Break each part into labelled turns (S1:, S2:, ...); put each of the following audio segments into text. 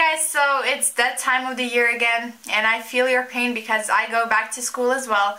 S1: guys, so it's that time of the year again, and I feel your pain because I go back to school as well.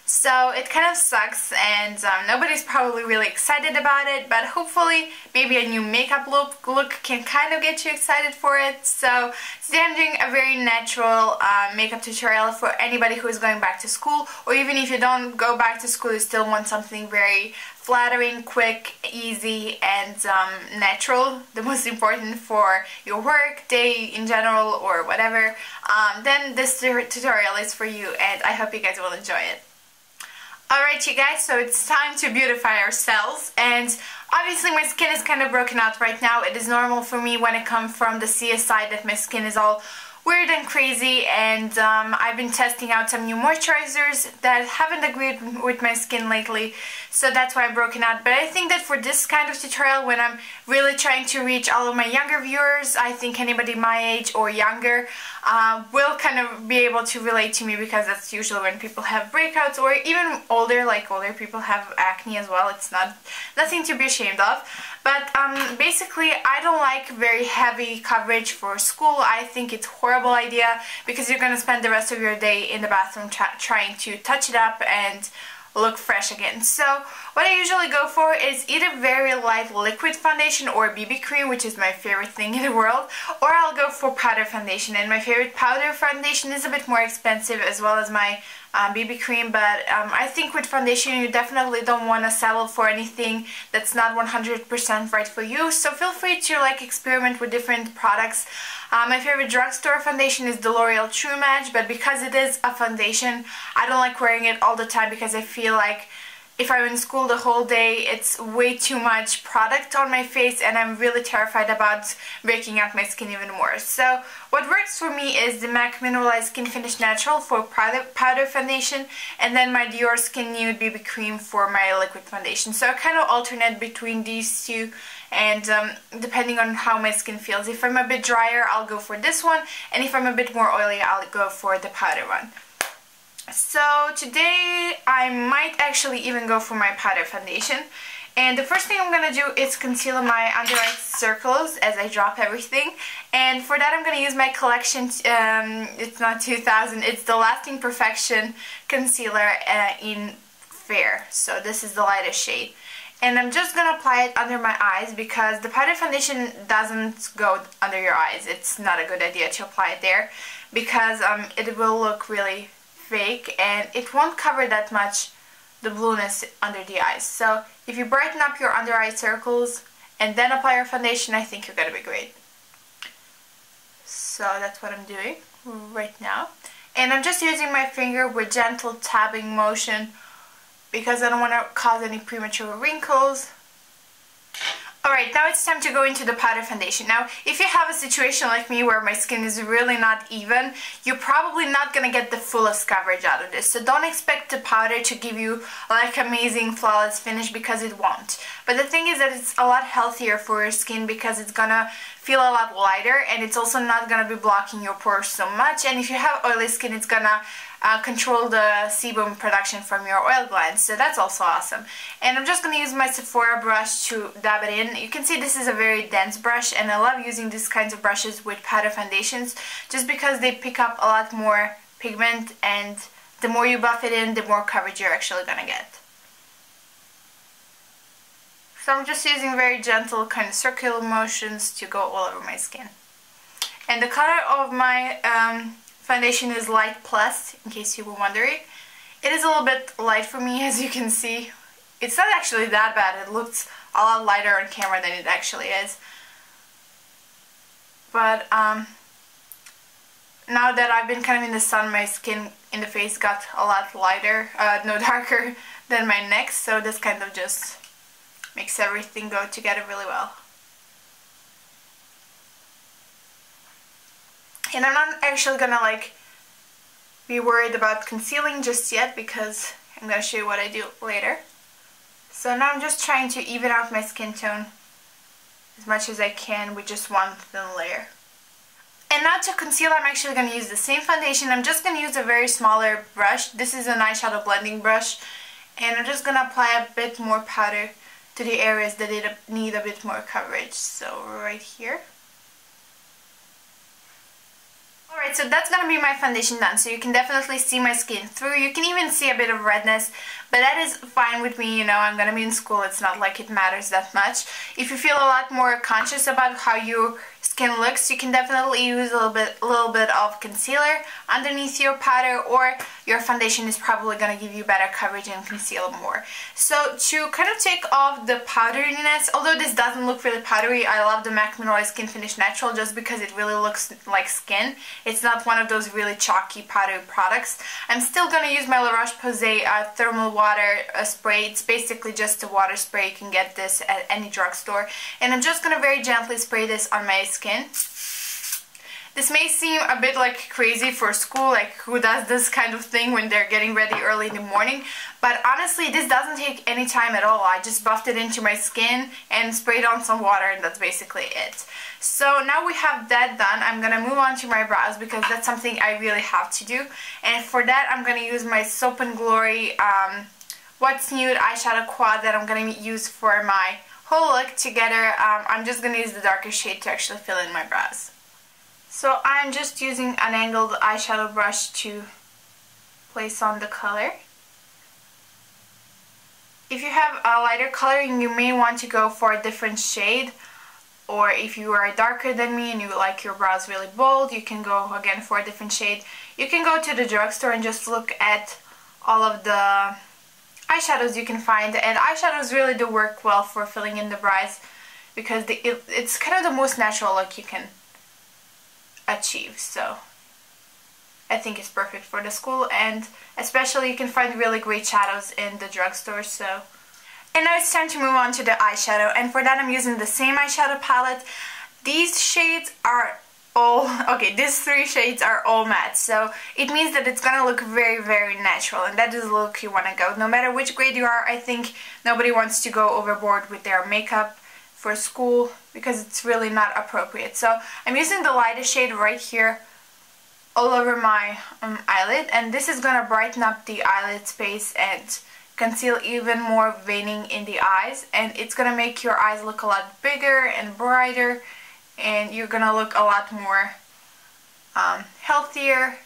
S1: So it kind of sucks, and nobody's probably really excited about it, but hopefully maybe a new makeup look can kind of get you excited for it. So today I'm doing a very natural makeup tutorial for anybody who is going back to school, or even if you don't go back to school, you still want something very flattering, quick, easy, and natural, the most important for your work, day in general, or whatever, then this tutorial is for you, and I hope you guys will enjoy it. Alright you guys, so it's time to beautify ourselves, and obviously my skin is kind of broken out right now. It is normal for me when it comes from the CS side that my skin is all weird and crazy, and I've been testing out some new moisturizers that haven't agreed with my skin lately, so that's why I'm broken out. But I think that for this kind of tutorial, when I'm really trying to reach all of my younger viewers, I think anybody my age or younger will kind of be able to relate to me, because that's usually when people have breakouts, or even older, like older people have acne as well. It's nothing to be ashamed of. But basically, I don't like very heavy coverage for school. I think it's a horrible idea, because you're gonna spend the rest of your day in the bathroom trying to touch it up and look fresh again. So what I usually go for is either very light liquid foundation or BB cream, which is my favorite thing in the world, or I'll go for powder foundation. And my favorite powder foundation is a bit more expensive, as well as my BB cream, but I think with foundation you definitely don't want to settle for anything that's not 100% right for you, so feel free to experiment with different products. My favorite drugstore foundation is the L'Oreal True Match, but because it is a foundation, I don't like wearing it all the time, because I feel like if I'm in school the whole day, it's way too much product on my face, and I'm really terrified about breaking out my skin even more. So what works for me is the MAC Mineralize Skinfinish Natural for powder foundation, and then my Dior Skin Nude BB Cream for my liquid foundation. So I kind of alternate between these two, and depending on how my skin feels. If I'm a bit drier, I'll go for this one, and if I'm a bit more oily, I'll go for the powder one. So today I might actually even go for my powder foundation, and the first thing I'm gonna do is conceal my under eye circles as I drop everything, and for that I'm gonna use my collection, it's not 2000, it's the Lasting Perfection concealer in Fair, so this is the lightest shade. And I'm just gonna apply it under my eyes, because the powder foundation doesn't go under your eyes. It's not a good idea to apply it there, because it will look really fake, and it won't cover that much the blueness under the eyes. So if you brighten up your under eye circles and then apply your foundation, I think you're gonna be great. So that's what I'm doing right now, and I'm just using my finger with gentle tapping motion, because I don't want to cause any premature wrinkles. Alright, now it's time to go into the powder foundation. Now, if you have a situation like me where my skin is really not even, you're probably not gonna get the fullest coverage out of this. So don't expect the powder to give you amazing flawless finish, because it won't. But the thing is that it's a lot healthier for your skin, because it's gonna feel a lot lighter, and it's also not gonna be blocking your pores so much. And if you have oily skin, it's gonna control the sebum production from your oil glands, so that's also awesome. And I'm just going to use my Sephora brush to dab it in. You can see this is a very dense brush, and I love using these kinds of brushes with powder foundations, just because they pick up a lot more pigment, and the more you buff it in, the more coverage you're actually going to get. So I'm just using very gentle kind of circular motions to go all over my skin. And the color of my foundation is Light Plus, in case you were wondering. It is a little bit light for me, as you can see. It's not actually that bad. It looks a lot lighter on camera than it actually is. But now that I've been kind of in the sun, my skin in the face got a lot lighter, no darker than my neck, so this kind of just makes everything go together really well. And I'm not actually gonna be worried about concealing just yet, because I'm gonna show you what I do later. So now I'm just trying to even out my skin tone as much as I can with just one thin layer. And now to conceal, I'm actually gonna use the same foundation. I'm just gonna use a very smaller brush. This is an eyeshadow blending brush, and I'm just gonna apply a bit more powder to the areas that need a bit more coverage. So right here. Alright, so that's gonna be my foundation done. So you can definitely see my skin through. You can even see a bit of redness, but that is fine with me, you know, I'm gonna be in school. It's not like it matters that much. If you feel a lot more conscious about how your skin looks, you can definitely use a little bit of concealer underneath your powder, or your foundation is probably going to give you better coverage and conceal more. So to kind of take off the powderiness, although this doesn't look really powdery, I love the MAC Mineralize Skin Finish Natural just because it really looks like skin. It's not one of those really chalky powdery products. I'm still going to use my La Roche-Posay thermal water spray. It's basically just a water spray. You can get this at any drugstore, and I'm just going to very gently spray this on my skin. This may seem a bit like crazy for school, like who does this kind of thing when they're getting ready early in the morning, but honestly this doesn't take any time at all. I just buffed it into my skin and sprayed on some water, and that's basically it. So now we have that done. I'm gonna move on to my brows because that's something I really have to do, and for that I'm gonna use my Soap and Glory What's Nude eyeshadow quad that I'm gonna use for my whole look together. I'm just going to use the darker shade to actually fill in my brows. So I'm just using an angled eyeshadow brush to place on the color. If you have a lighter coloring, you may want to go for a different shade, or if you are darker than me and you like your brows really bold, you can go again for a different shade. You can go to the drugstore and just look at all of the eyeshadows you can find, and eyeshadows really do work well for filling in the brows because it's kind of the most natural look you can achieve. So I think it's perfect for the school, and especially you can find really great shadows in the drugstore. So, and now it's time to move on to the eyeshadow, and for that I'm using the same eyeshadow palette. These shades are these three shades are all matte, so it means that it's gonna look very, very natural, and that is the look you want to go. No matter which grade you are, I think nobody wants to go overboard with their makeup for school because it's really not appropriate. So I'm using the lightest shade right here all over my eyelid, and this is gonna brighten up the eyelid space and conceal even more veining in the eyes, and it's gonna make your eyes look a lot bigger and brighter, and you're gonna look a lot more healthier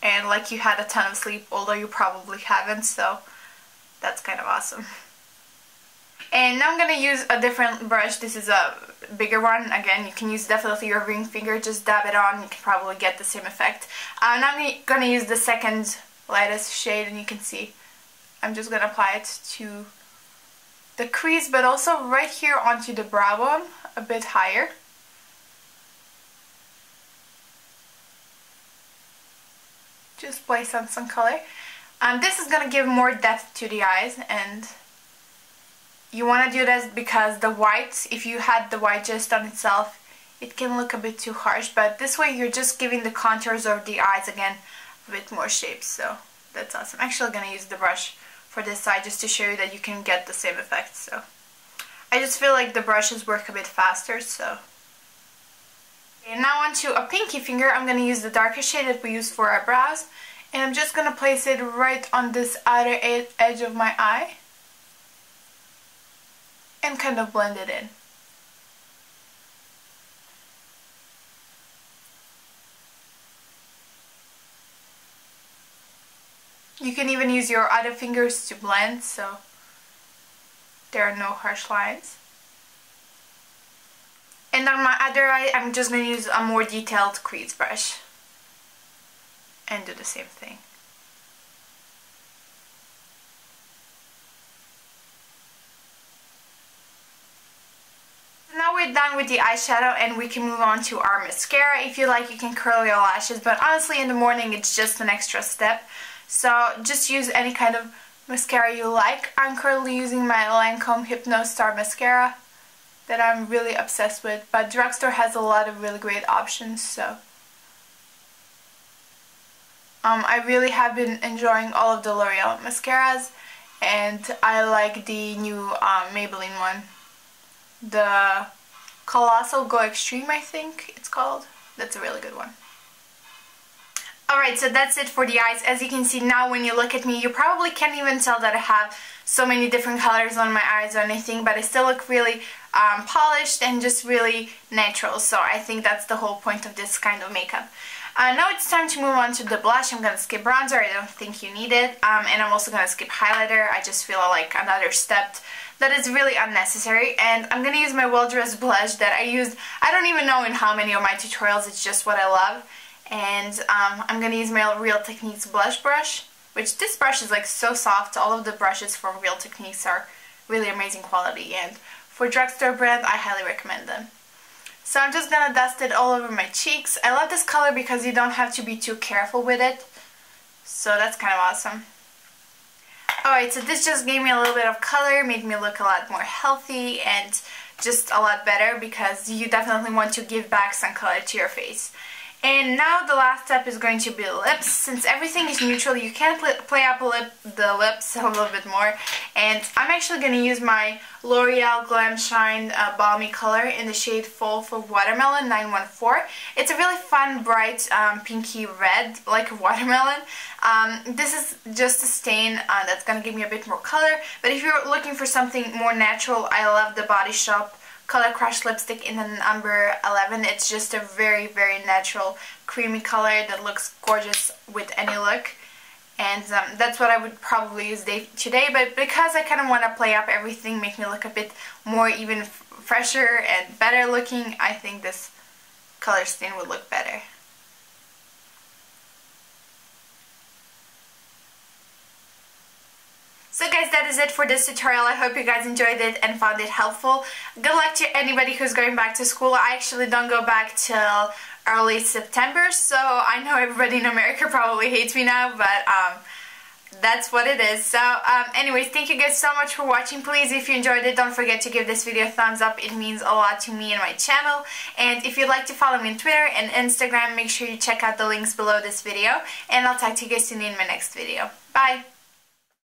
S1: and like you had a ton of sleep, although you probably haven't, so that's kind of awesome. And now I'm gonna use a different brush. This is a bigger one. Again, you can use definitely your ring finger, just dab it on, you can probably get the same effect. Now I'm gonna use the second lightest shade, and you can see I'm just gonna apply it to the crease, but also right here onto the brow bone, a bit higher. Just place on some color. This is going to give more depth to the eyes, and you want to do this because the white, if you had the white just on itself, it can look a bit too harsh, but this way you're just giving the contours of the eyes again a bit more shape, so that's awesome. I'm actually going to use the brush for this side just to show you that you can get the same effect. So I just feel like the brushes work a bit faster, so. And now onto a pinky finger, I'm going to use the darker shade that we use for our brows, and I'm just going to place it right on this outer edge of my eye and kind of blend it in. You can even use your other fingers to blend, so there are no harsh lines. And on my other eye, I'm just going to use a more detailed crease brush and do the same thing. Now we're done with the eyeshadow, and we can move on to our mascara. If you like, you can curl your lashes, but honestly in the morning it's just an extra step. So just use any kind of mascara you like. I'm currently using my Lancome Hypnose Star Mascara that I'm really obsessed with, but drugstore has a lot of really great options, so I really have been enjoying all of the L'Oreal mascaras, and I like the new Maybelline one, the Colossal Go Extreme, I think it's called. That's a really good one. Alright, so that's it for the eyes. As you can see now, when you look at me, you probably can't even tell that I have so many different colors on my eyes or anything, but I still look really polished and just really natural. So I think that's the whole point of this kind of makeup. Now it's time to move on to the blush. I'm going to skip bronzer. I don't think you need it. And I'm also going to skip highlighter. I just feel like another step that is really unnecessary. And I'm going to use my Well Dressed blush that I used, I don't even know in how many of my tutorials. It's just what I love. And I'm going to use my Real Techniques blush brush, which this brush is like so soft. All of the brushes from Real Techniques are really amazing quality. And for drugstore brand, I highly recommend them. So I'm just gonna dust it all over my cheeks. I love this color because you don't have to be too careful with it. So that's kind of awesome. Alright, so this just gave me a little bit of color, made me look a lot more healthy and just a lot better, because you definitely want to give back some color to your face. And now the last step is going to be lips. Since everything is neutral, you can play up the lips a little bit more. And I'm actually going to use my L'Oreal Glam Shine Balmy color in the shade Fall for Watermelon 914. It's a really fun, bright, pinky red, like a watermelon. This is just a stain that's going to give me a bit more color. But if you're looking for something more natural, I love the Body Shop Color Crush lipstick in the number 11. It's just a very, very natural creamy color that looks gorgeous with any look. And that's what I would probably use today. But because I kind of want to play up everything, make me look a bit more even fresher and better looking, I think this color stain would look better. So guys, that is it for this tutorial. I hope you guys enjoyed it and found it helpful. Good luck to anybody who's going back to school. I actually don't go back till early September, so I know everybody in America probably hates me now, but that's what it is. So anyways, thank you guys so much for watching. Please, if you enjoyed it, don't forget to give this video a thumbs up. It means a lot to me and my channel. And if you'd like to follow me on Twitter and Instagram, make sure you check out the links below this video. And I'll talk to you guys soon in my next video. Bye!